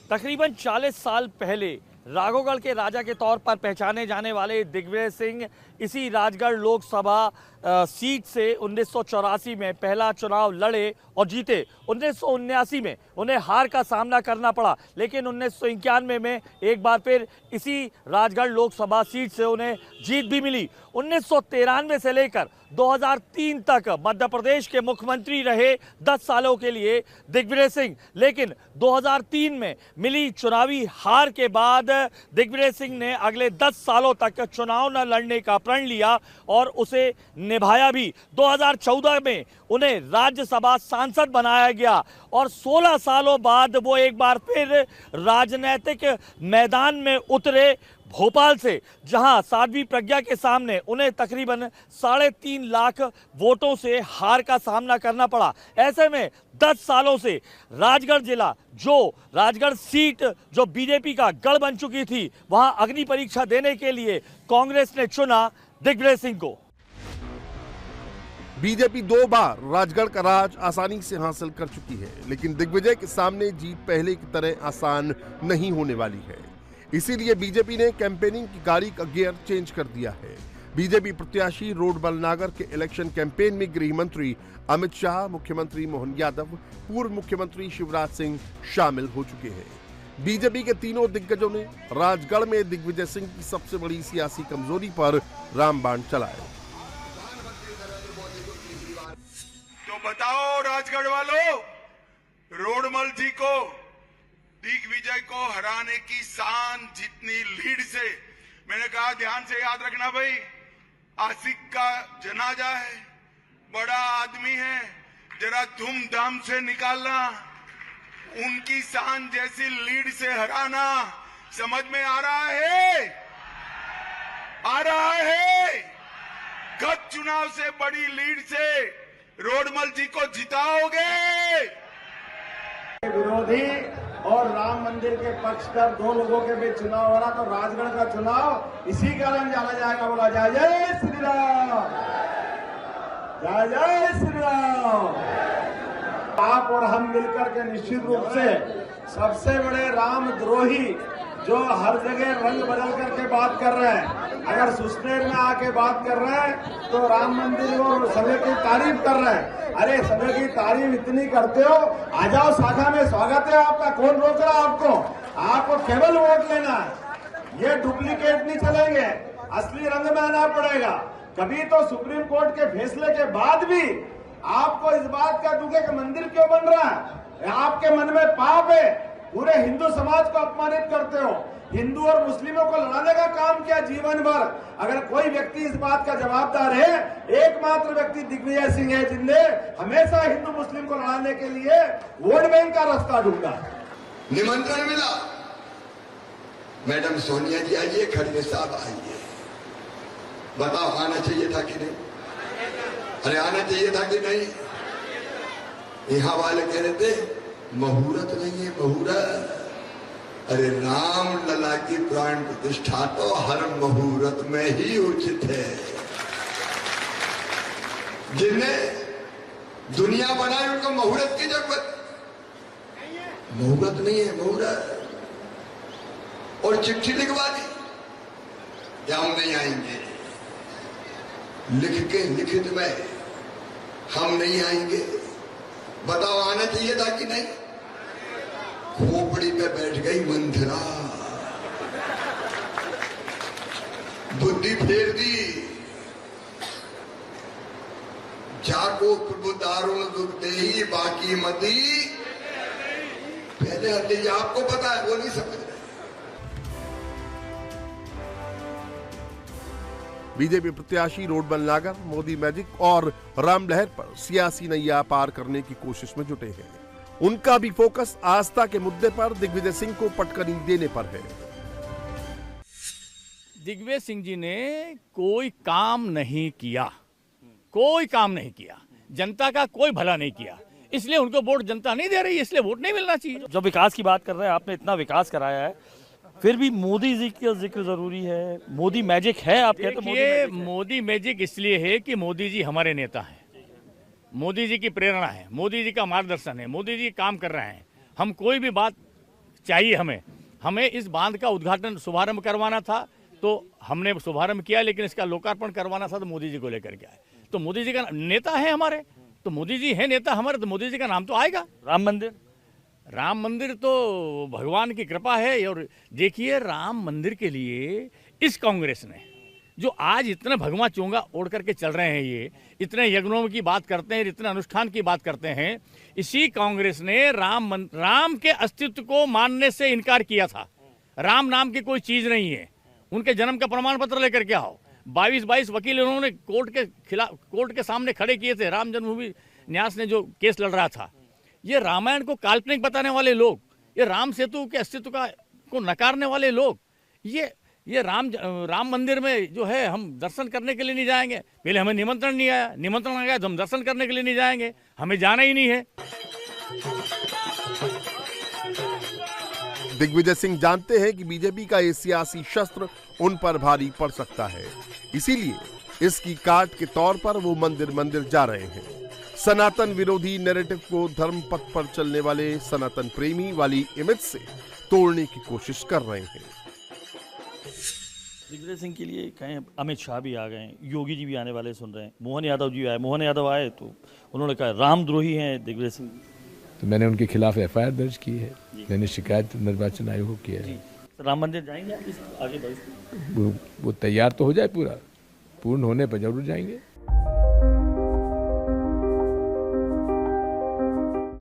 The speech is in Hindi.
तकरीबन 40 साल पहले राघोगढ़ के राजा के तौर पर पहचाने जाने वाले दिग्विजय सिंह इसी राजगढ़ लोकसभा सीट से 1984 में पहला चुनाव लड़े और जीते। 1979 में उन्हें हार का सामना करना पड़ा, लेकिन 1991 में एक बार फिर इसी राजगढ़ लोकसभा सीट से उन्हें जीत भी मिली। 1993 से लेकर 2003 तक मध्य प्रदेश के मुख्यमंत्री रहे 10 सालों के लिए दिग्विजय सिंह, लेकिन 2003 में मिली चुनावी हार के बाद दिग्विजय सिंह ने अगले 10 सालों तक चुनाव न लड़ने का प्रण लिया और उसे निभाया भी। 2014 में उन्हें राज्यसभा सांसद बनाया गया और 16 सालों बाद वो एक बार फिर राजनीतिक मैदान में उतरे भोपाल से, जहां साध्वी प्रज्ञा के सामने उन्हें तकरीबन 3.5 लाख वोटों से हार का सामना करना पड़ा। ऐसे में 10 सालों से राजगढ़ जिला, जो राजगढ़ सीट जो बीजेपी का गढ़ बन चुकी थी, वहां अग्नि परीक्षा देने के लिए कांग्रेस ने चुना दिग्विजय सिंह को। बीजेपी 2 बार राजगढ़ का राज आसानी से हासिल कर चुकी है, लेकिन दिग्विजय के सामने जीत पहले की तरह आसान नहीं होने वाली है। इसीलिए बीजेपी ने कैंपेनिंग की गाड़ी का गियर चेंज कर दिया है। बीजेपी प्रत्याशी रोडमल नागर के इलेक्शन कैंपेन में गृह मंत्री अमित शाह, मुख्यमंत्री मोहन यादव, पूर्व मुख्यमंत्री शिवराज सिंह शामिल हो चुके हैं। बीजेपी के तीनों दिग्गजों ने राजगढ़ में दिग्विजय सिंह की सबसे बड़ी सियासी कमजोरी पर रामबाण चलाए। तो बताओ राजगढ़ वालों, रोडमल जी को, दिग्विजय को हराने की शान जितनी लीड से, मैंने कहा ध्यान से याद रखना भाई, आशिक का जनाजा है, बड़ा आदमी है, जरा धूमधाम से निकालना, उनकी शान जैसी लीड से हराना। समझ में आ रहा है? आ रहा है? गत चुनाव से बड़ी लीड से रोडमल जी को जिताओगे? विरोधी और राम मंदिर के पक्षधर 2 लोगों के बीच चुनाव हो रहा, तो राजगढ़ का चुनाव इसी कारण जाना जाएगा। बोला जय जय श्री राम, जय जय श्री राम। आप और हम मिलकर के निश्चित रूप से सबसे बड़े रामद्रोही जो हर जगह रंग बदल करके बात कर रहे हैं, अगर सुस्तेर में आके बात कर रहे हैं तो राम मंदिर और समय की तारीफ कर रहे हैं। अरे समय की तारीफ इतनी करते हो, आ जाओ शाखा में, स्वागत है आपका, कौन रोक रहा आपको? आपको केवल वोट लेना है, ये डुप्लीकेट नहीं चलेंगे, असली रंग में आना पड़ेगा। कभी तो सुप्रीम कोर्ट के फैसले के बाद भी आपको इस बात का दुख है कि मंदिर क्यों बन रहा है? आपके मन में पाप है, पूरे हिंदू समाज को अपमानित करते हो, हिंदू और मुस्लिमों को लड़ाने का काम किया जीवन भर। अगर कोई व्यक्ति इस बात का जवाबदार है, एकमात्र व्यक्ति दिग्विजय सिंह है, जिनने हमेशा हिंदू मुस्लिम को लड़ाने के लिए वोट बैंक का रास्ता ढूंढा। निमंत्रण मिला, मैडम सोनिया जी आइए, खड़गे साहब आइए, बताओ आना चाहिए था कि नहीं? अरे आना चाहिए था कि नहीं? यहां वाले कह रहे थे मुहूर्त नहीं है, मुहूर्त। अरे राम लला की प्राण प्रतिष्ठा तो हर मुहूर्त में ही उचित है। जिन्हें दुनिया बनाई उनको मुहूर्त की जरूरत, मुहूर्त नहीं है, मुहूर्त। और चिट्ठी लिखवा दी कि हम नहीं आएंगे, लिख के लिखित में हम नहीं आएंगे। बताओ आना चाहिए था कि नहीं? खोपड़ी पे बैठ गई मंथरा, बुद्धि फेर दी, जाको प्रभु दारुण दुख दे ही बाकी मती पहले हटे। आपको पता है, वो नहीं समझ रहे। बीजेपी प्रत्याशी रोडमल नागर मोदी मैजिक और राम लहर पर सियासी नैया पार करने की कोशिश में जुटे हैं। उनका भी फोकस आस्था के मुद्दे पर दिग्विजय सिंह को पटकनी देने पर है। दिग्विजय सिंह जी ने कोई काम नहीं किया, कोई काम नहीं किया, जनता का कोई भला नहीं किया, इसलिए उनको वोट जनता नहीं दे रही है, इसलिए वोट नहीं मिलना चाहिए। जब विकास की बात कर रहे हैं, आपने इतना विकास कराया है, फिर भी मोदी जी का जिक्र जरूरी है। मोदी मैजिक है, आप कहते हैं मोदी मैजिक इसलिए है कि मोदी जी हमारे नेता हैं, मोदी जी की प्रेरणा है, मोदी जी का मार्गदर्शन है, मोदी जी काम कर रहे हैं। हम कोई भी बात चाहिए हमें इस बांध का उद्घाटन शुभारंभ करवाना था, तो हमने शुभारंभ किया, लेकिन इसका लोकार्पण करवाना था तो मोदी जी को लेकर के आए। तो मोदी जी का नेता है हमारे, तो मोदी जी है नेता हमारे, तो मोदी जी का नाम तो आएगा। राम मंदिर तो भगवान की कृपा है। और देखिए, राम मंदिर के लिए इस कांग्रेस ने जो आज इतना भगवा चोंगा ओढ़ करके चल रहे हैं, ये इतने यज्ञों की बात करते हैं, इतने अनुष्ठान की बात करते हैं, इसी कांग्रेस ने राम के अस्तित्व को मानने से इनकार किया था। राम नाम की कोई चीज नहीं है। उनके जन्म का प्रमाण पत्र लेकर के आओ। 22 वकील उन्होंने कोर्ट के सामने खड़े किए थे। राम जन्मभूमि न्यास ने जो केस लड़ रहा था, ये रामायण को काल्पनिक बताने वाले लोग, ये राम सेतु के अस्तित्व को नकारने वाले लोग, ये राम मंदिर में जो है हम दर्शन करने के लिए नहीं जाएंगे। पहले हमें निमंत्रण नहीं आया, निमंत्रण आ गया तो हम दर्शन करने के लिए नहीं जाएंगे, हमें जाना ही नहीं है। दिग्विजय सिंह जानते हैं कि बीजेपी का ये सियासी शस्त्र उन पर भारी पड़ सकता है, इसीलिए इसकी काट के तौर पर वो मंदिर जा रहे हैं। सनातन विरोधी नैरेटिव को धर्म पथ पर चलने वाले सनातन प्रेमी वाली इमेज से तोड़ने की कोशिश कर रहे हैं। दिग्विजय सिंह के लिए कहें, अमित शाह भी आ गए, योगी जी भी आने वाले सुन रहे हैं, मोहन यादव जी आए। मोहन यादव आए तो उन्होंने कहा रामद्रोही हैं दिग्विजय सिंह। तो मैंने उनके खिलाफ एफआईआर दर्ज की है, मैंने शिकायत निर्वाचन आयोग को किया है। राम मंदिर जाएंगे आगे वो तैयार तो हो जाए, पूर्ण होने पर जरूर जाएंगे।